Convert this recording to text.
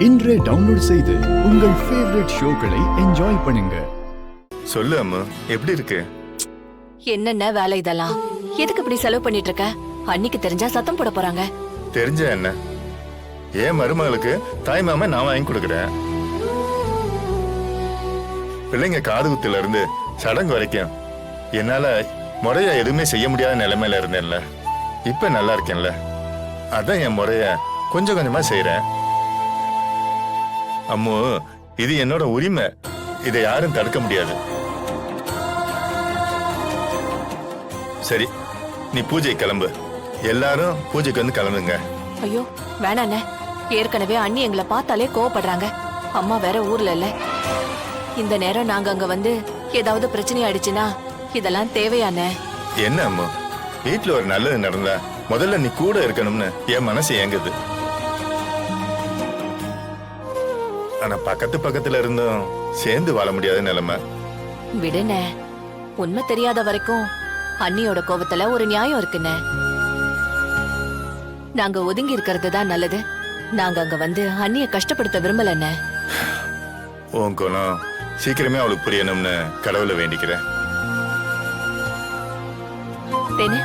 இன்றே டவுன்லோட் செய்து உங்கள் ஃபேவரட் ஷோக்களை என்ஜாய் பண்ணுங்க. சொல்லு அம்மா, எப்படி இருக்கு? என்னென்ன வேலை இதெல்லாம்? எதுக்கு இப்படி செலவு பண்ணிட்டு இருக்க? அன்னைக்கு தெரிஞ்சா சத்தம் போட போறாங்க. தெரிஞ்ச என்ன? ஏன் மருமகளுக்கு தாய் மாமா நான் வாங்கி கொடுக்குறேன். பிள்ளைங்க காது குத்துல இருந்து சடங்கு வரைக்கும் என்னால முறையா எதுவுமே செய்ய முடியாத நிலைமையில இருந்தேன்ல. இப்ப நல்லா இருக்கேன்ல. அதான் என் முறைய கொஞ்சம் கொஞ்சமா செய்யறேன். அம்மு, இது என்னோட உரிமை. இதை யாரும் தடுக்க முடியாது. சரி, நீ பூஜை கிளம்பு. எல்லாரும் பூஜைக்கு வந்து கிளம்புங்க. ஐயோ வேணாண்ணே, ஏற்கனவே அண்ணி எங்களை பார்த்தாலே கோவப்படுறாங்க. அம்மா வேற ஊர்ல இல்ல. இந்த நேரம் நாங்க அங்க வந்து ஏதாவது பிரச்சனை ஆயிடுச்சுன்னா இதெல்லாம் தேவையானே? என்ன அம்மா, வீட்டுல ஒரு நல்லது நடந்தா முதல்ல நீ கூட இருக்கணும்னு என் மனசு ஏங்குது. ஆனா பக்கத்துல இருந்தும் சேர்ந்து வாழ முடியாத நிலைமை. விடுனே, உண்மை தெரியாத வரைக்கும் அண்ணியோட கோபத்துல ஒரு நியாயம் இருக்குண்ணே. நாங்க ஒதுங்கி இருக்கிறது தான் நல்லது. நாங்க அங்க வந்து அண்ணிய கஷ்டப்படுத்த விரும்பலண்ணே. உன் குணம் சீக்கிரமே அவளுக்கு புரியணும்னு கடவுளை வேண்டிக்கிறேன். தேனே.